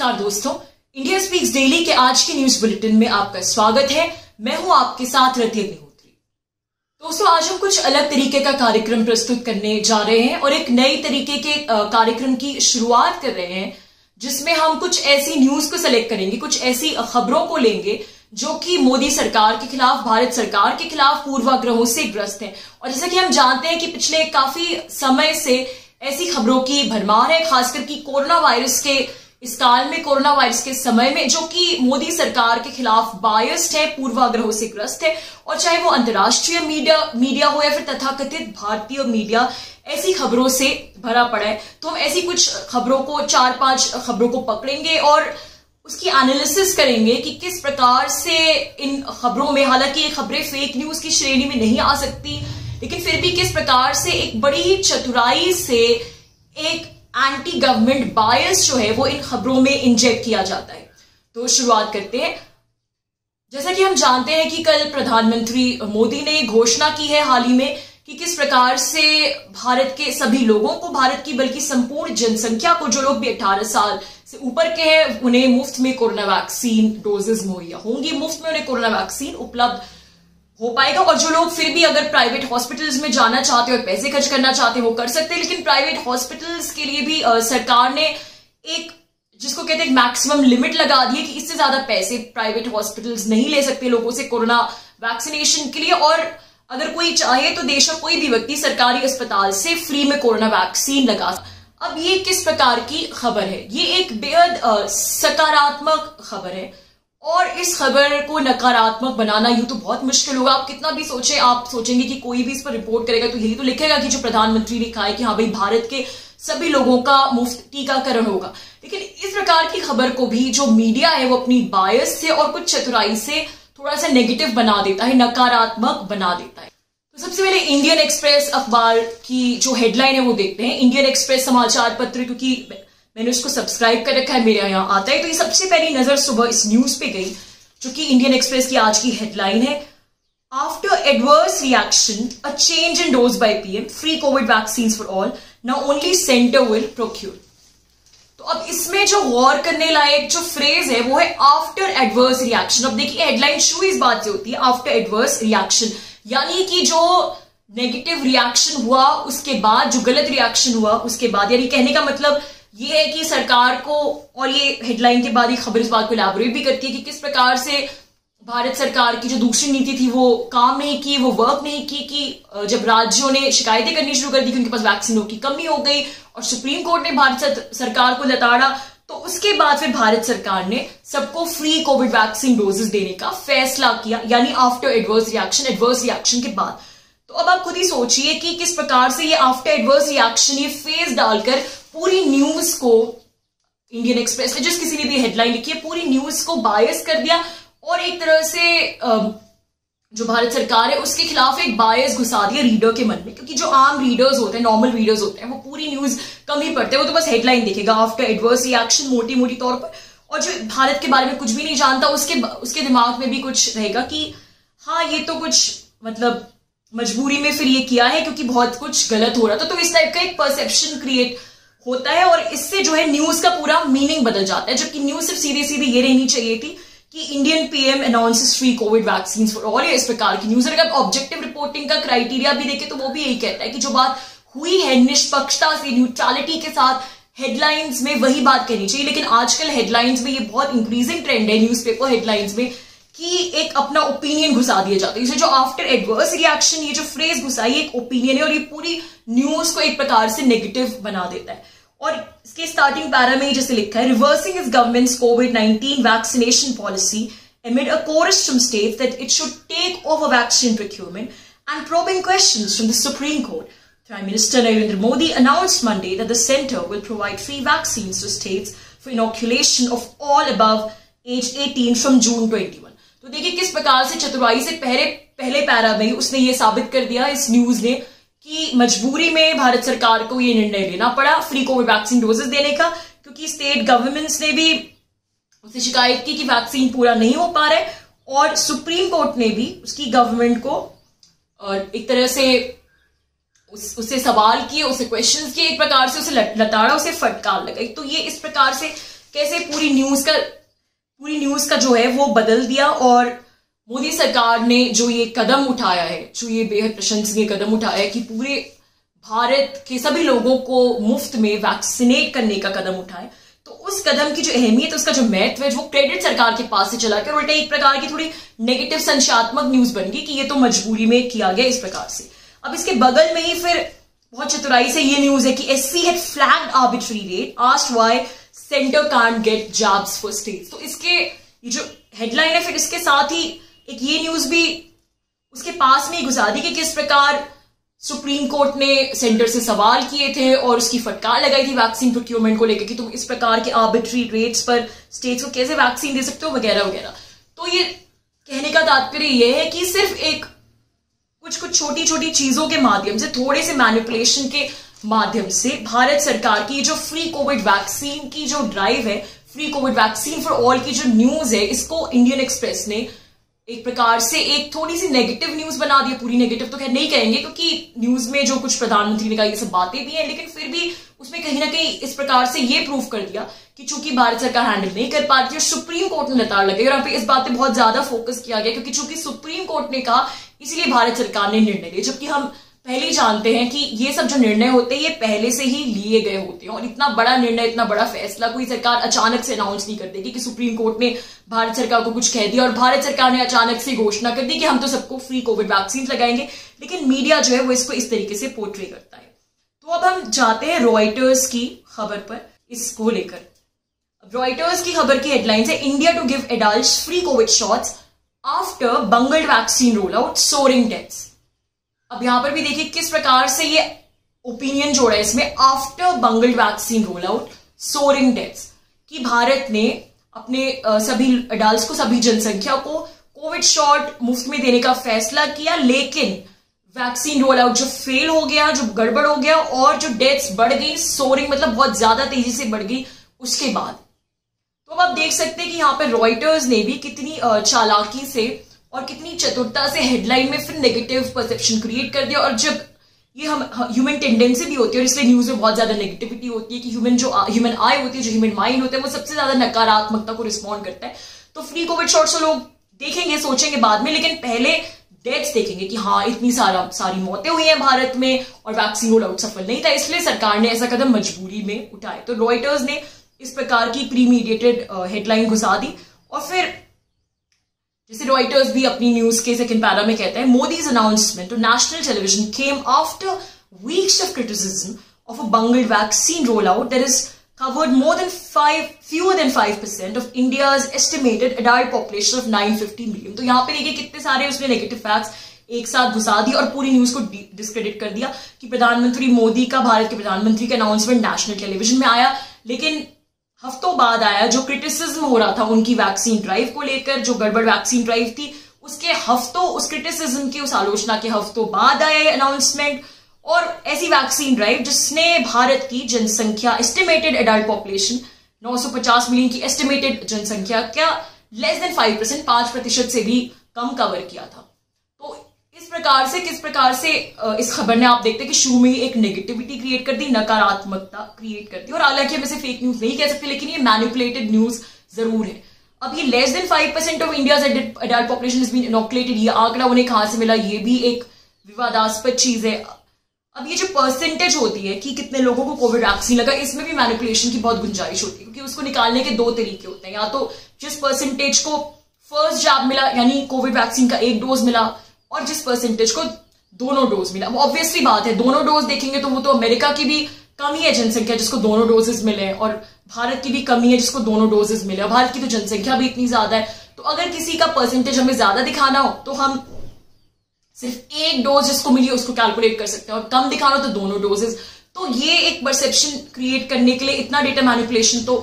नमस्कार दोस्तों, India speaks daily के आज के न्यूज बुलेटिन में आपका स्वागत है। मैं हूं आपके साथ रति अग्निहोत्री। दोस्तों, आज हम कुछ अलग तरीके का कार्यक्रम प्रस्तुत करने जा रहे हैं और एक नई तरीके के कार्यक्रम की शुरुआत कर रहे हैं, जिसमें हम कुछ ऐसी न्यूज को सेलेक्ट करेंगे, कुछ ऐसी खबरों को लेंगे जो कि मोदी सरकार के खिलाफ, भारत सरकार के खिलाफ पूर्वाग्रहों से ग्रस्त है। और जैसा कि हम जानते हैं कि पिछले काफी समय से ऐसी खबरों की भरमार है, खासकर कि कोरोना वायरस के इस काल में, कोरोना वायरस के समय में, जो कि मोदी सरकार के खिलाफ बायस्ड है, पूर्वाग्रहों से ग्रस्त है। और चाहे वो अंतर्राष्ट्रीय मीडिया हो या फिर तथाकथित भारतीय मीडिया, ऐसी खबरों से भरा पड़ा है। तो हम ऐसी कुछ खबरों को, 4-5 खबरों को पकड़ेंगे और उसकी एनालिसिस करेंगे कि किस प्रकार से इन खबरों में, हालांकि ये खबरें फेक न्यूज की श्रेणी में नहीं आ सकती, लेकिन फिर भी किस प्रकार से एक बड़ी चतुराई से एक एंटी गवर्नमेंट बायस जो है वो इन खबरों में इंजेक्ट किया जाता है। तो शुरुआत करते हैं। जैसा कि हम जानते हैं कि कल प्रधानमंत्री मोदी ने घोषणा की है हाल ही में कि किस प्रकार से भारत के सभी लोगों को, भारत की बल्कि संपूर्ण जनसंख्या को, जो लोग भी 18 साल से ऊपर के हैं, उन्हें मुफ्त में कोरोना वैक्सीन डोजेस मुहैया होंगी, मुफ्त में उन्हें कोरोना वैक्सीन उपलब्ध हो पाएगा। और जो लोग फिर भी अगर प्राइवेट हॉस्पिटल्स में जाना चाहते हो और पैसे खर्च करना चाहते हैं वो कर सकते हैं, लेकिन प्राइवेट हॉस्पिटल्स के लिए भी सरकार ने एक, जिसको कहते हैं, मैक्सिमम लिमिट लगा दी है कि इससे ज्यादा पैसे प्राइवेट हॉस्पिटल्स नहीं ले सकते लोगों से कोरोना वैक्सीनेशन के लिए। और अगर कोई चाहे तो देश का कोई भी व्यक्ति सरकारी अस्पताल से फ्री में कोरोना वैक्सीन लगा। अब ये किस प्रकार की खबर है? ये एक बेहद सकारात्मक खबर है और इस खबर को नकारात्मक बनाना यूं तो बहुत मुश्किल होगा। आप कितना भी सोचें, आप सोचेंगे कि कोई भी इस पर रिपोर्ट करेगा तो यही तो लिखेगा कि जो प्रधानमंत्री ने कहा है कि हाँ भाई, भारत के सभी लोगों का मुफ्त टीकाकरण होगा। लेकिन इस प्रकार की खबर को भी जो मीडिया है वो अपनी बायस से और कुछ चतुराई से थोड़ा सा नेगेटिव बना देता है, नकारात्मक बना देता है। तो सबसे पहले इंडियन एक्सप्रेस अखबार की जो हेडलाइन है वो देखते हैं। इंडियन एक्सप्रेस समाचार पत्र, क्योंकि मैंने उसको सब्सक्राइब कर रखा है, मेरे यहाँ आता है, तो ये सबसे पहली नजर सुबह इस न्यूज पे गई, जो कि इंडियन एक्सप्रेस की आज की हेडलाइन है। After adverse reaction, a change in dose by PM, free Covid vaccine for all, now only centre will procure. तो अब इसमें जो गौर करने लायक जो फ्रेज है वो है आफ्टर एडवर्स रिएक्शन। अब देखिए, हेडलाइन शुरू इस बात से होती है, आफ्टर एडवर्स रिएक्शन, यानी कि जो नेगेटिव रिएक्शन हुआ उसके बाद, जो गलत रिएक्शन हुआ उसके बाद, यानी कहने का मतलब ये है कि सरकार को, और ये हेडलाइन के बाद ये खबर इस बात को इलैबोरेट भी करती है कि किस प्रकार से भारत सरकार की जो दूसरी नीति थी वो काम नहीं की, वो वर्क नहीं की, कि जब राज्यों ने शिकायतें करनी शुरू कर दी कि उनके पास वैक्सीनों की कमी हो गई और सुप्रीम कोर्ट ने भारत सरकार को लताड़ा, तो उसके बाद फिर भारत सरकार ने सबको फ्री कोविड वैक्सीन डोजेस देने का फैसला किया, यानी after adverse reaction, adverse reaction के बाद। तो अब आप खुद ही सोचिए कि किस प्रकार से ये आफ्टर एडवर्स रिएक्शन, ये फेज डालकर पूरी न्यूज को, इंडियन एक्सप्रेस ने जिस किसी ने भी हेडलाइन लिखी है, पूरी न्यूज को बायस कर दिया और एक तरह से जो भारत सरकार है उसके खिलाफ एक बायस घुसा दिया रीडर के मन में। क्योंकि जो आम रीडर्स होते हैं, नॉर्मल रीडर्स होते हैं, वो पूरी न्यूज कम ही पढ़ते हैं, वो तो बस हेडलाइन देखेगा आफ्टर एडवर्स रिएक्शन मोटी मोटी तौर पर, और जो भारत के बारे में कुछ भी नहीं जानता उसके दिमाग में भी कुछ रहेगा कि हाँ, ये तो कुछ मतलब मजबूरी में फिर ये किया है क्योंकि बहुत कुछ गलत हो रहा था। तो इस टाइप का एक परसेप्शन क्रिएट होता है और इससे जो है न्यूज का पूरा मीनिंग बदल जाता है। जबकि न्यूज सिर्फ सीधे सीधे ये रहनी चाहिए थी कि Indian PM announces free Covid vaccine for all, या इस प्रकार की न्यूज। अगर ऑब्जेक्टिव रिपोर्टिंग का क्राइटेरिया भी देखे तो वो भी यही कहता है कि जो बात हुई है निष्पक्षता से, न्यूट्रलिटी के साथ हेडलाइंस में वही बात कहनी चाहिए। लेकिन आजकल हेडलाइंस में ये बहुत इंक्रीजिंग ट्रेंड है न्यूज़पेपर हेडलाइंस में कि एक अपना ओपिनियन घुसा दिया जाता है। इसे जो आफ्टर एडवर्स रिएक्शन, ये जो फ्रेज घुसाई, एक ओपिनियन है और ये पूरी न्यूज को एक प्रकार से नेगेटिव बना देता है। और इसके स्टार्टिंग पैरा में जैसे लिखा है, reversing is governments covid vaccination policy amid a chorus from states that it should take over vaccine procurement and probing questions from the Supreme Court. Prime Minister Narendra Modi announced Monday that the centre will provide free vaccines to states for inoculation of all above age 18 from June 21. तो देखिए किस प्रकार से चतुराई से पहले para में उसने ये साबित कर दिया, इस न्यूज ने, कि मजबूरी में भारत सरकार को ये निर्णय लेना पड़ा फ्री कोविड वैक्सीन डोजेस देने का, क्योंकि स्टेट गवर्नमेंट्स ने भी उससे शिकायत की कि वैक्सीन पूरा नहीं हो पा रहा है और सुप्रीम कोर्ट ने भी उसकी गवर्नमेंट को एक तरह से उससे सवाल किए, उसे क्वेश्चंस किए, एक प्रकार से उसे लताड़ा, उसे फटकार लगाई। तो ये इस प्रकार से कैसे पूरी न्यूज का जो है वो बदल दिया। और मोदी सरकार ने जो ये कदम उठाया है, जो ये बेहद प्रशंसनीय कदम उठाया है कि पूरे भारत के सभी लोगों को मुफ्त में वैक्सीनेट करने का कदम उठाए, तो उस कदम की जो अहमियत, उसका जो महत्व है, वो क्रेडिट सरकार के पास से चला कर उल्टा एक प्रकार की थोड़ी नेगेटिव संख्यात्मक न्यूज बन गई कि ये तो मजबूरी में किया गया इस प्रकार से। अब इसके बगल में ही फिर बहुत चतुराई से ये न्यूज है कि SC had flagged arbitrary rate, asked why center can't get jobs for states। तो इसके ये जो हेडलाइन है, फिर इसके साथ ही एक ये न्यूज भी उसके पास में ही घुसा दी कि किस प्रकार सुप्रीम कोर्ट ने सेंटर से सवाल किए थे और उसकी फटकार लगाई थी वैक्सीन प्रोक्योरमेंट को लेकर कि तुम इस प्रकार के आर्बिट्री रेट्स पर स्टेट्स को कैसे वैक्सीन दे सकते हो वगैरह वगैरह। तो ये कहने का तात्पर्य यह है कि सिर्फ एक कुछ छोटी छोटी चीजों के माध्यम से, थोड़े से मैनिपुलेशन के माध्यम से भारत सरकार की जो फ्री कोविड वैक्सीन की जो ड्राइव है, free Covid vaccine for all की जो न्यूज है, इसको इंडियन एक्सप्रेस ने एक प्रकार से एक थोड़ी सी नेगेटिव न्यूज बना दी। पूरी नेगेटिव तो खैर नहीं कहेंगे क्योंकि न्यूज में जो कुछ प्रधानमंत्री ने कहा ये सब बातें भी हैं, लेकिन फिर भी उसमें कहीं ना कहीं इस प्रकार से ये प्रूव कर दिया कि चूंकि भारत सरकार हैंडल नहीं कर पाती और सुप्रीम कोर्ट ने लताड़ लगाई, और यहाँ पे इस बात पे बहुत ज्यादा फोकस किया गया क्योंकि चूंकि सुप्रीम कोर्ट ने कहा इसलिए भारत सरकार ने निर्णय लिया, जबकि हम पहले ही जानते हैं कि ये सब जो निर्णय होते हैं ये पहले से ही लिए गए होते हैं। और इतना बड़ा निर्णय, इतना बड़ा फैसला कोई सरकार अचानक से अनाउंस नहीं कर देगी कि सुप्रीम कोर्ट ने भारत सरकार को कुछ कह दिया और भारत सरकार ने अचानक से घोषणा कर दी कि हम तो सबको फ्री कोविड वैक्सीन लगाएंगे। लेकिन मीडिया जो है वो इसको इस तरीके से पोर्ट्रे करता है। तो अब हम जाते हैं रॉयटर्स की खबर पर इसको लेकर। रॉयटर्स की खबर की हेडलाइन है, India to give adults free covid shots after bungled vaccine roll out, soaring deaths. अब यहां पर भी देखिए किस प्रकार से ये ओपिनियन जोड़ा है इसमें, after bungled vaccine roll out soaring deaths, कि भारत ने अपने सभी एडल्ट्स को, सभी जनसंख्या को कोविड शॉट मुफ्त में देने का फैसला किया, लेकिन वैक्सीन रोल आउट जो फेल हो गया, जो गड़बड़ हो गया और जो डेथ्स बढ़ गई, सोरिंग मतलब बहुत ज्यादा तेजी से बढ़ गई उसके बाद। तो अब आप देख सकते हैं कि यहाँ पे रॉयटर्स ने भी कितनी चालाकी से और कितनी चतुरता से हेडलाइन में फिर नेगेटिव परसेप्शन क्रिएट कर दिया। और जब ये हम ह्यूमन टेंडेंसी भी होती है और इसलिए न्यूज में बहुत ज्यादा नेगेटिविटी होती है कि ह्यूमन आई होती है, जो ह्यूमन माइंड होता है, वो सबसे ज्यादा नकारात्मकता को रिस्पॉन्ड करता है। तो फ्री कोविड शॉट्स तो लोग देखेंगे, सोचेंगे बाद में, लेकिन पहले डेथ्स देखेंगे कि हाँ इतनी सारी मौतें हुई हैं भारत में और वैक्सीन रोल आउट सफल नहीं था, इसलिए सरकार ने ऐसा कदम मजबूरी में उठाए। तो रॉयटर्स ने इस प्रकार की प्रीमीडिएटेड हेडलाइन घुसा दी। और फिर जैसे रॉयटर्स भी अपनी न्यूज के सेकंड पैरा में कहता है, Modi's announcement to national television came after weeks of criticism of a bungled vaccine roll out that is covered fewer than 5% of India's estimated adult population of 950 million। तो यहाँ पे देखिए कितने सारे उसने नेगेटिव फैक्ट्स एक साथ घुसा दिया और पूरी न्यूज को डिस्क्रेडिट कर दिया कि प्रधानमंत्री मोदी का, भारत के प्रधानमंत्री का अनाउंसमेंट नेशनल टेलीविजन में आया, लेकिन हफ्तों बाद आया। जो क्रिटिसिज्म हो रहा था उनकी वैक्सीन ड्राइव को लेकर, जो गड़बड़ वैक्सीन ड्राइव थी, उसके हफ्तों, उस क्रिटिसिज्म की, उस आलोचना के हफ्तों बाद आया अनाउंसमेंट। और ऐसी वैक्सीन ड्राइव जिसने भारत की जनसंख्या, एस्टिमेटेड एडल्ट पॉपुलेशन 950 मिलियन की एस्टिमेटेड जनसंख्या क्या लेस देन 5%, 5% से भी कम कवर किया था। तो इस प्रकार से, किस प्रकार से इस खबर ने, आप देखते हैं कि शुरू में ही एक नेगेटिविटी क्रिएट कर दी, नकारात्मकता क्रिएट कर दी। और हालांकि हम इसे फेक न्यूज नहीं कह सकते, लेकिन ये मैनिपुलेटेड न्यूज जरूर है। अब ये less than 5% of India's adult population is been inoculated, ये आंकड़ा उन्हें कहां से मिला, ये भी एक विवादास्पद चीज है। अब ये जो परसेंटेज होती है कि कितने लोगों को कोविड वैक्सीन लगा, इसमें भी मैनिपुलेशन की बहुत गुंजाइश होती है, क्योंकि उसको निकालने के दो तरीके होते हैं। या तो जिस परसेंटेज को फर्स्ट जॉब मिला, यानी कोविड वैक्सीन का एक डोज मिला, और जिस परसेंटेज को दोनों डोज मिला। ऑब्वियसली बात है, दोनों डोज देखेंगे तो वो तो अमेरिका की भी कमी है जनसंख्या जिसको दोनों डोजेस मिले, और भारत की भी कमी है जिसको दोनों डोजेस मिले। भारत की तो जनसंख्या भी इतनी ज्यादा है, तो अगर किसी का परसेंटेज हमें ज्यादा दिखाना हो तो हम सिर्फ एक डोज जिसको मिली उसको कैलकुलेट कर सकते हैं, और कम दिखाना तो दोनों डोजेस। तो ये एक परसेप्शन क्रिएट करने के लिए इतना डेटा मैनिपुलेशन तो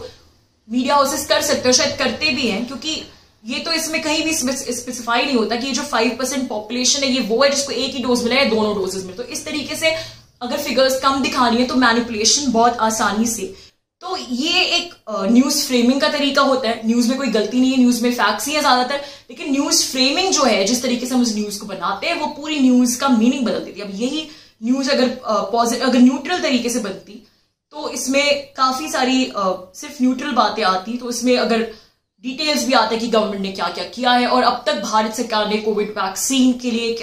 मीडिया हाउसेस कर सकते हैं, शायद करते भी हैं, क्योंकि ये तो इसमें कहीं भी स्पेसिफाई नहीं होता कि ये जो 5% पॉपुलेशन है ये वो है जिसको एक ही डोज मिला है, दोनों डोजेस मिले। तो इस तरीके से अगर फिगर्स कम दिखानी है तो मैनिपुलेशन बहुत आसानी से। तो ये एक न्यूज फ्रेमिंग का तरीका होता है। न्यूज में कोई गलती नहीं है, न्यूज में फैक्ट्स ही है ज्यादातर, लेकिन न्यूज फ्रेमिंग जो है, जिस तरीके से हम उस न्यूज को बनाते हैं, वो पूरी न्यूज का मीनिंग बदल देती है। अब यही न्यूज अगर न्यूट्रल तरीके से बनती तो इसमें काफी सारी सिर्फ न्यूट्रल बातें आती, तो इसमें अगर डिटेल्स भी आते हैं कि गवर्नमेंट ने क्या क्या किया है और अब तक भारत सरकार ने कोविड वैक्सीन के लिए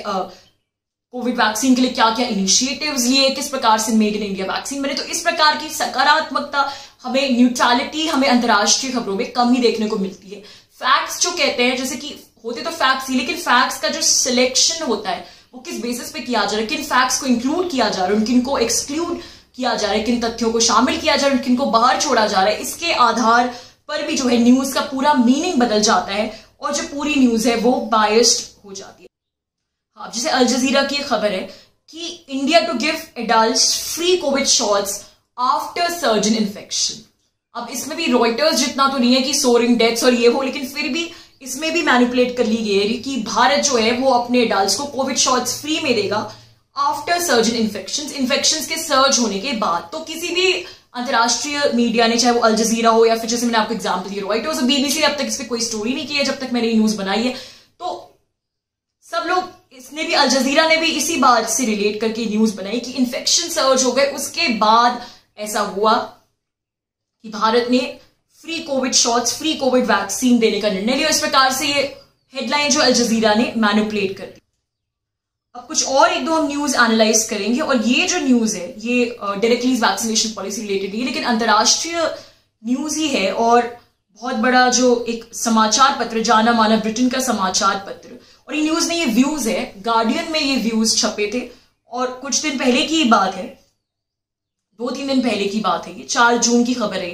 क्या क्या इनिशिएटिव्स लिए, किस प्रकार से मेड इन इंडिया वैक्सीन बने। तो इस प्रकार की सकारात्मकता, हमें न्यूट्रलिटी, हमें अंतर्राष्ट्रीय खबरों में कम ही देखने को मिलती है। फैक्ट्स जो कहते हैं, जैसे कि होते तो फैक्ट्स ही, लेकिन फैक्ट्स का जो सिलेक्शन होता है वो किस बेसिस पे किया जा रहा है, किन फैक्ट्स को इंक्लूड किया जा रहा है, किन को एक्सक्लूड किया जा रहा है, किन तथ्यों को शामिल किया जा रहा है, किन को बाहर छोड़ा जा रहा है, इसके आधार पर भी जो है न्यूज का पूरा मीनिंग बदल जाता है और जो पूरी न्यूज है वो बायस्ड हो जाती है। हाँ, जैसे अल जजीरा की खबर है कि India to give adults free covid shots after surge in infection. अब इसमें भी रॉयटर्स जितना तो नहीं है कि सोरिंग डेथ्स और ये हो, लेकिन फिर भी इसमें भी मैनिपुलेट कर ली गई है कि भारत जो है वो अपने एडल्ट्स को कोविड शॉट्स फ्री में देगा आफ्टर सर्ज इन इन्फेक्शंस के सर्ज होने के बाद। तो किसी भी अंतर्राष्ट्रीय मीडिया ने, चाहे वो अल जजीरा हो या फिर जैसे मैंने आपको एग्जाम्पल दिया रॉयटर्स और बीबीसी ने अब तक इस पर कोई स्टोरी नहीं की है जब तक मैंने ये न्यूज बनाई है। तो सब लोग, इसने भी, अल जजीरा ने भी इसी बात से रिलेट करके न्यूज बनाई कि इन्फेक्शन सर्ज हो गए, उसके बाद ऐसा हुआ कि भारत ने free covid shots, free Covid vaccine देने का निर्णय लिया। इस प्रकार से ये हेडलाइन जो अल जजीरा ने मैनिपुलेट कर दी। अब कुछ और एक दो हम न्यूज एनालाइज करेंगे और ये जो न्यूज है ये डायरेक्टली वैक्सीनेशन पॉलिसी रिलेटेड है, लेकिन अंतर्राष्ट्रीय न्यूज ही है और बहुत बड़ा जो एक समाचार पत्र, जाना माना ब्रिटेन का समाचार पत्र, और ये न्यूज में ये व्यूज है, गार्डियन में ये व्यूज छपे थे और कुछ दिन पहले की बात है, 2-3 दिन पहले की बात है, ये 4 जून की खबर है।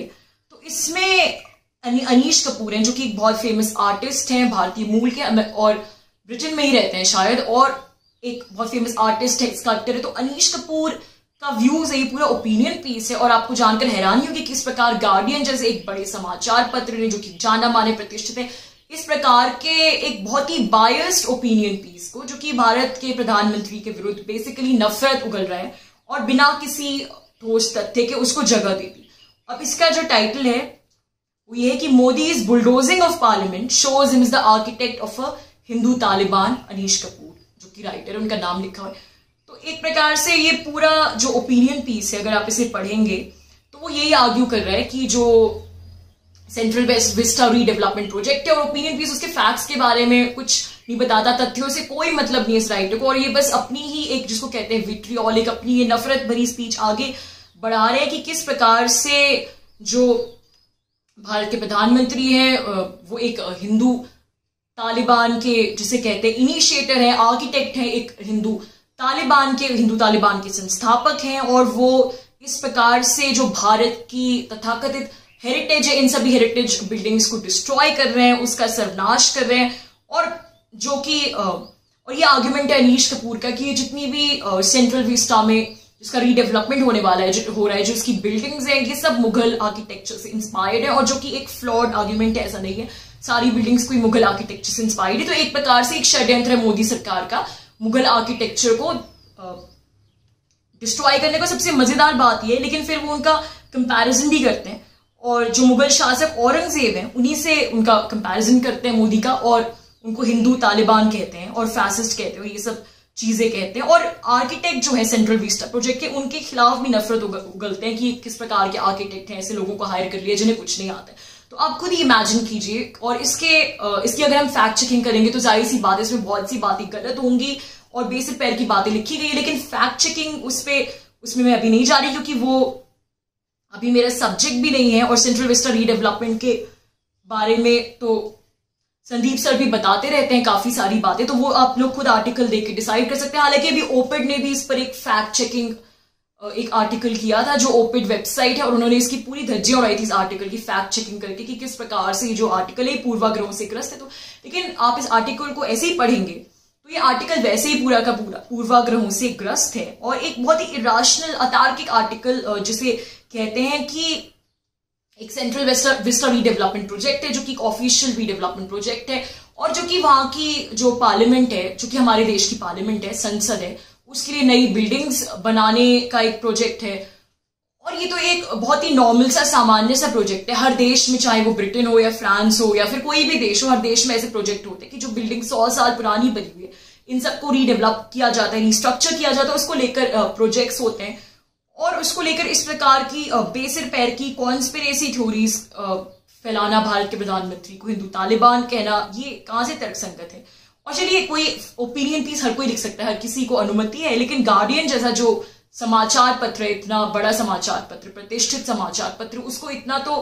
तो इसमें अनीश कपूर हैं जो कि एक बहुत फेमस आर्टिस्ट हैं, भारतीय मूल के और ब्रिटेन में ही रहते हैं शायद, और एक बहुत फेमस आर्टिस्ट है, स्कल्प्टर है। तो अनीश कपूर का व्यूज है, ये पूरा ओपिनियन पीस है और आपको जानकर हैरानी होगी कि इस प्रकार गार्डियन जैसे एक बड़े समाचार पत्र ने, जो कि जाना माने प्रतिष्ठित है, इस प्रकार के एक बहुत ही बायस्ड ओपिनियन पीस को, जो कि भारत के प्रधानमंत्री के विरुद्ध बेसिकली नफरत उगल रहा है और बिना किसी ठोस तथ्य के उसको जगह देती। अब इसका जो टाइटल है वो ये है कि Modi is bulldozing of parliament shows him is the architect of a Hindu Taliban. Anish Kapoor जो कि राइटर है, उनका नाम लिखा है। तो एक प्रकार से ये पूरा जो ओपिनियन पीस है, अगर आप इसे पढ़ेंगे तो वो यही आर्ग्यू कर रहा है कि जो central west vista redevelopment project है और ओपिनियन पीस उसके फैक्ट्स के बारे में कुछ नहीं बताता, तथ्यों से कोई मतलब नहीं है इस राइटर को, और ये बस अपनी ही एक, जिसको कहते हैं विट्रियोलिक, अपनी ये नफरत भरी स्पीच आगे बढ़ा रहे हैं कि किस प्रकार से जो भारत के प्रधानमंत्री हैं वो एक हिंदू तालिबान के, जिसे कहते हैं इनिशिएटर है, आर्किटेक्ट है, एक हिंदू तालिबान के संस्थापक हैं, और वो इस प्रकार से जो भारत की तथाकथित हेरिटेज है, इन सभी हेरिटेज बिल्डिंग्स को डिस्ट्रॉय कर रहे हैं, उसका सर्वनाश कर रहे हैं। और जो कि और ये आर्ग्यूमेंट है अनीश कपूर का कि जितनी भी सेंट्रल विस्टा में जिसका रीडेवलपमेंट होने वाला है, जो हो रहा है, जो इसकी बिल्डिंग्स हैं, ये सब मुगल आर्किटेक्चर से इंस्पायर्ड है, और जो कि एक फ्लॉड आर्ग्यूमेंट है, ऐसा नहीं है सारी बिल्डिंग्स कोई मुगल आर्किटेक्चर से इंस्पायर्ड है। तो एक प्रकार से एक षड्यंत्र है मोदी सरकार का मुगल आर्किटेक्चर को डिस्ट्रॉय करने का। सबसे मजेदार बात यह है, लेकिन फिर वो उनका कंपैरिजन भी करते हैं और जो मुगल शासक औरंगजेब हैं उन्हीं से उनका कंपैरिजन करते हैं मोदी का, और उनको हिंदू तालिबान कहते हैं और फैसिस्ट कहते हैं और ये सब चीजें कहते हैं। और आर्किटेक्ट जो है सेंट्रल विस्टा प्रोजेक्ट के, उनके खिलाफ भी नफरत उगलते हैं कि किस प्रकार के आर्किटेक्ट हैं, ऐसे लोगों को हायर कर लिया जिन्हें कुछ नहीं आता है। तो आप खुद ही इमेजिन कीजिए, और इसकी अगर हम फैक्ट चेकिंग करेंगे तो जाहिर सी बात है इसमें बहुत सी बातें गलत होंगी और बेसिक पैर की बातें लिखी गई, लेकिन फैक्ट चेकिंग उसमें मैं अभी नहीं जा रही, क्योंकि वो अभी मेरा सब्जेक्ट भी नहीं है। और सेंट्रल विस्टा रीडेवलपमेंट के बारे में तो संदीप सर भी बताते रहते हैं काफी सारी बातें, तो वो आप लोग खुद आर्टिकल देख के डिसाइड कर सकते हैं। हालांकि अभी ओपिड ने भी इस पर एक फैक्ट चेकिंग एक आर्टिकल किया था, जो ओपिड वेबसाइट है, और उन्होंने इसकी पूरी धज्जियां उड़ाई थी इस आर्टिकल की फैक्ट चेकिंग करके कि किस प्रकार से जो आर्टिकल है पूर्वाग्रहों से ग्रस्त है। तो लेकिन आप इस आर्टिकल को ऐसे ही पढ़ेंगे तो ये आर्टिकल वैसे ही पूरा का पूरा पूर्वाग्रहों से ग्रस्त है, और एक बहुत ही इरेशनल अतार्किक आर्टिकल जिसे कहते हैं कि एक सेंट्रल विस्टा रीडेवलपमेंट प्रोजेक्ट है, जो कि एक ऑफिशियल रीडेवलपमेंट प्रोजेक्ट है, और जो कि वहां की जो पार्लियामेंट है, जो कि हमारे देश की पार्लियामेंट है, संसद है, उसके लिए नई बिल्डिंग्स बनाने का एक प्रोजेक्ट है। और ये तो एक बहुत ही नॉर्मल सा सामान्य सा प्रोजेक्ट है। हर देश में, चाहे वो ब्रिटेन हो या फ्रांस हो या फिर कोई भी देश हो, हर देश में ऐसे प्रोजेक्ट होते हैं कि जो बिल्डिंग 100 साल पुरानी बनी हुई है, इन सबको रीडेवलप किया जाता है, रिस्ट्रक्चर किया जाता है, उसको लेकर प्रोजेक्ट्स होते हैं। और उसको लेकर इस प्रकार की बेसिर पैर की कॉन्स्पिरेसी थ्योरीज फैलाना, भारत के प्रधानमंत्री को हिंदू तालिबान कहना, ये कहां से तर्कसंगत है? और चलिए, कोई ओपिनियन पीस हर कोई लिख सकता है, हर किसी को अनुमति है, लेकिन गार्डियन जैसा जो समाचार पत्र है, इतना बड़ा समाचार पत्र, प्रतिष्ठित समाचार पत्र, उसको इतना तो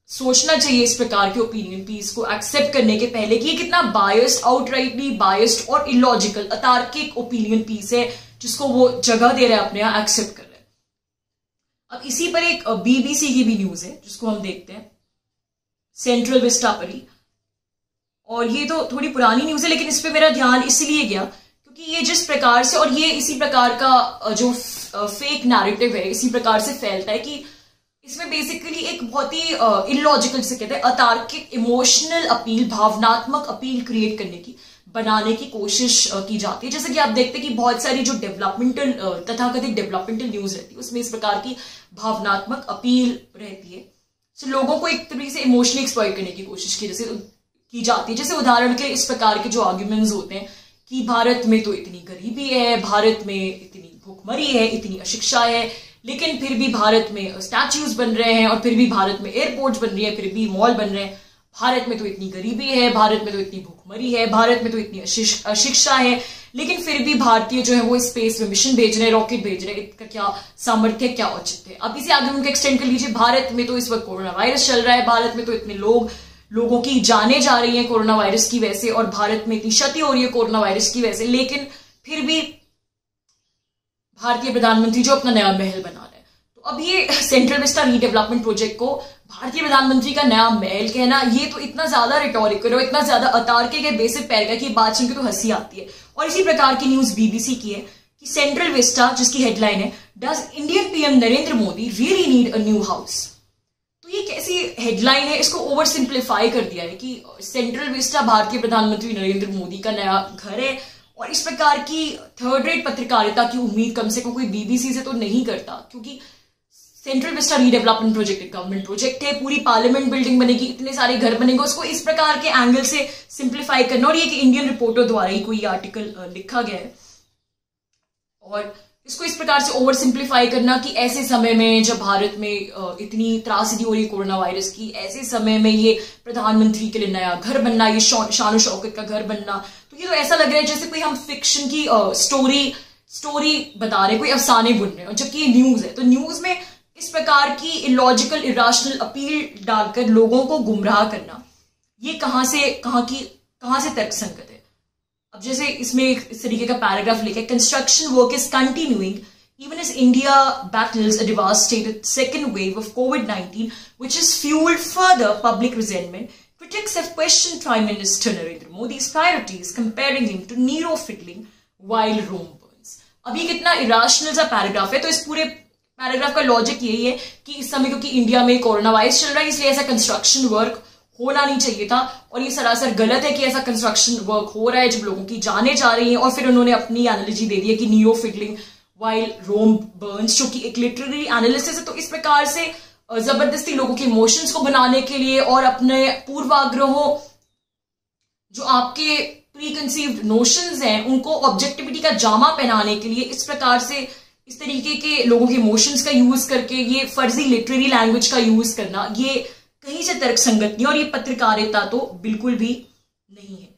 सोचना चाहिए इस प्रकार के ओपिनियन पीस को एक्सेप्ट करने के पहले कि ये कितना बायस्ड, आउटराइटली बायस्ड और इलॉजिकल, अतार्किक ओपिनियन पीस है, जिसको वो जगह दे रहे हैं अपने यहां, एक्सेप्ट कर रहे हैं। अब इसी पर एक बीबीसी की भी न्यूज है जिसको हम देखते हैं, सेंट्रल विस्टा पर ही, और ये तो थोड़ी पुरानी न्यूज है, लेकिन इस पे मेरा ध्यान इसलिए गया क्योंकि ये जिस प्रकार से, और ये इसी प्रकार का जो फेक नैरेटिव है इसी प्रकार से फैलता है कि इसमें बेसिकली एक बहुत ही इलॉजिकल, जिसे कहते हैं अतार्किक, इमोशनल अपील, भावनात्मक अपील क्रिएट करने की, बनाने की कोशिश की जाती है। जैसे कि आप देखते हैं कि बहुत सारी जो डेवलपमेंटल, तथाकथित डेवलपमेंटल न्यूज रहती है, उसमें इस प्रकार की भावनात्मक अपील रहती है, तो लोगों को एक तरीके से इमोशनली एक्सप्लॉइट करने की कोशिश की जाती है। जैसे उदाहरण के इस प्रकार के जो आर्ग्यूमेंट्स होते हैं कि भारत में तो इतनी गरीबी है, भारत में इतनी भूखमरी है, इतनी अशिक्षा है, लेकिन फिर भी भारत में स्टैच्यूज बन रहे हैं, और फिर भी भारत में एयरपोर्ट्स बन रही है, फिर भी मॉल बन रहे हैं। भारत में तो इतनी गरीबी है, भारत में तो इतनी भूखमरी है, भारत में तो इतनी अशिक्षा है, लेकिन फिर भी भारतीय जो है वो स्पेस में मिशन भेज रहे हैं, रॉकेट भेज रहे हैं। इसका क्या सामर्थ्य, क्या औचित्य है? अब इसी आर्गुमेंट को एक्सटेंड कर लीजिए, भारत में तो इस वक्त कोरोना वायरस चल रहा है, भारत में तो इतने लोगों की जानें जा रही हैं कोरोना वायरस की वजह से, और भारत में इतनी क्षति हो रही है कोरोना वायरस की वजह से, लेकिन फिर भी भारतीय प्रधानमंत्री जो अपना नया महल बना रहे हैं। तो अब ये सेंट्रल विस्टा रीडेवलपमेंट प्रोजेक्ट को भारतीय प्रधानमंत्री का नया महल कहना, ये तो इतना ज्यादा रिटोरिकल और इतना ज्यादा अतार्किक है, बेसिक पैर का, कि बात सुन के तो हंसी आती है। और इसी प्रकार की न्यूज बीबीसी की है कि सेंट्रल विस्टा, जिसकी हेडलाइन है, does Indian PM Narendra Modi really need a new house? तो ये कैसी हेडलाइन है? इसको ओवर सिंप्लीफाई कर दिया है कि सेंट्रल विस्टा भारतीय प्रधानमंत्री नरेंद्र मोदी का नया घर है, और इस प्रकार की थर्ड रेट पत्रकारिता की उम्मीद कम से कम कोई बीबीसी से तो नहीं करता, क्योंकि सेंट्रल विस्टा रीडेवलपमेंट प्रोजेक्ट एक गवर्नमेंट प्रोजेक्ट है, पूरी पार्लियामेंट बिल्डिंग बनेगी, इतने सारे घर बनेंगे, उसको इस प्रकार के एंगल से सिंप्लीफाई करना। और ये कि इंडियन रिपोर्टर द्वारा ही कोई आर्टिकल लिखा गया है, और इसको इस प्रकार से ओवर सिंप्लीफाई करना कि ऐसे समय में जब भारत में इतनी त्रासदी हो रही है कोरोना वायरस की, ऐसे समय में ये प्रधानमंत्री के लिए नया घर बनना, ये शान शौकत का घर बनना, तो ये तो ऐसा लग रहा है जैसे कोई हम फिक्शन की स्टोरी बता रहे, कोई अफसाने बुन रहे हैं, जबकि ये न्यूज है। तो न्यूज में इस प्रकार की इलॉजिकल, इरेशनल अपील डालकर लोगों को गुमराह करना, ये कहां से तर्कसंगत है? अब जैसे इसमें इस तरीके का पैराग्राफ लिखा है, construction work is continuing even as India battles a devastated second wave of COVID-19, which has fueled further public resentment. Critics have questioned Prime Minister Narendra Modi's priorities, comparing him to Nero fiddling while Rome burns. अब ये कितना irrational सा paragraph है। तो इस पूरे paragraph का logic यही है कि इस समय क्योंकि इंडिया में कोरोना वायरस चल रहा है, इसलिए ऐसा कंस्ट्रक्शन वर्क होना नहीं चाहिए था, और ये सरासर गलत है कि ऐसा कंस्ट्रक्शन वर्क हो रहा है जब लोगों की जानें जा रही हैं। और फिर उन्होंने अपनी एनालॉजी दे दी है कि नियो फिडलिंग वाइल रोम बर्न्स, जो कि एक लिटरेरी एनालिसिस है। तो इस प्रकार से जबरदस्ती लोगों के इमोशंस को बनाने के लिए और अपने पूर्वाग्रहों, जो आपके प्री कंसीव्ड नोशंस हैं, उनको ऑब्जेक्टिविटी का जामा पहनाने के लिए इस प्रकार से इस तरीके के लोगों के इमोशंस का यूज करके ये फर्जी लिटरेरी लैंग्वेज का यूज करना, ये कहीं से तर्कसंगत नहीं, और ये पत्रकारिता तो बिल्कुल भी नहीं है।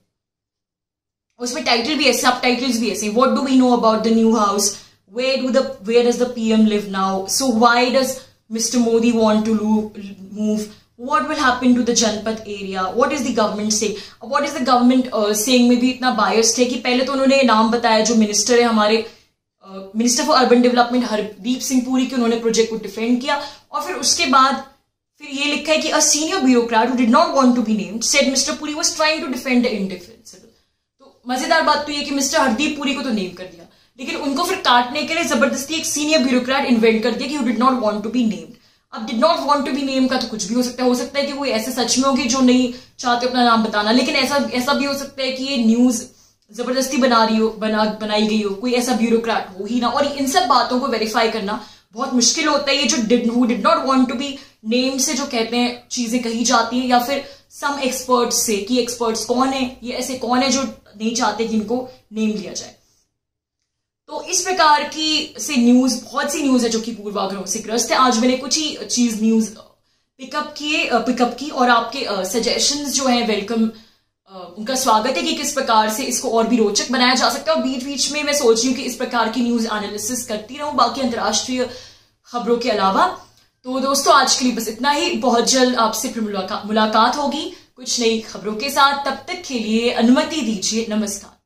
उसमें टाइटल भी ऐसे, सब टाइटल्स भी ऐसे, what do we know about the new house, where does the PM live now, so why does Mr. Modi want to move, what will happen to the Janpath area, what is the government saying, what is the government saying में भी इतना biased है कि पहले तो उन्होंने नाम बताया जो मिनिस्टर है हमारे minister for urban development Hardeep Singh Puri की, उन्होंने प्रोजेक्ट को डिफेंड किया, और फिर उसके बाद फिर ये लिखा है कि a senior bureaucrat who did not want to be named said Mr. Puri was trying to defend the indefensible। तो मजेदार बात तो ये कि मिस्टर हरदीप पुरी को तो नेम कर दिया, लेकिन उनको फिर काटने के लिए जबरदस्ती एक सीनियर ब्यूरोक्रेट इन्वेंट कर दिया कि you did not want to be named. अब did not want to be name का तो कुछ भी हो सकता है कि कोई ऐसे सच में होगी जो नहीं चाहते अपना नाम बताना, लेकिन ऐसा भी हो सकता है कि ये न्यूज जबरदस्ती बनाई गई हो, कोई ऐसा ब्यूरोक्रेट हो ही ना। और इन सब बातों को वेरीफाई करना बहुत मुश्किल होता है। ये जो did not want to be name से जो कहते हैं चीजें कही जाती है, या फिर सम एक्सपर्ट्स से कि एक्सपर्ट्स कौन है, ये ऐसे कौन है जो नहीं चाहते कि इनको नेम लिया जाए। तो इस प्रकार की से न्यूज, बहुत सी न्यूज है जो कि पूर्वाग्रहों से ग्रस्त है। आज मैंने कुछ ही चीज न्यूज पिकअप की और आपके सजेशंस जो हैं वेलकम, उनका स्वागत है कि किस प्रकार से इसको और भी रोचक बनाया जा सकता है। और बीच बीच में मैं सोच रही हूँ कि इस प्रकार की न्यूज एनालिसिस करती रहूं, बाकी अंतर्राष्ट्रीय खबरों के अलावा। तो दोस्तों आज के लिए बस इतना ही। बहुत जल्द आपसे फिर मुलाकात होगी कुछ नई खबरों के साथ। तब तक के लिए अनुमति दीजिए। नमस्कार।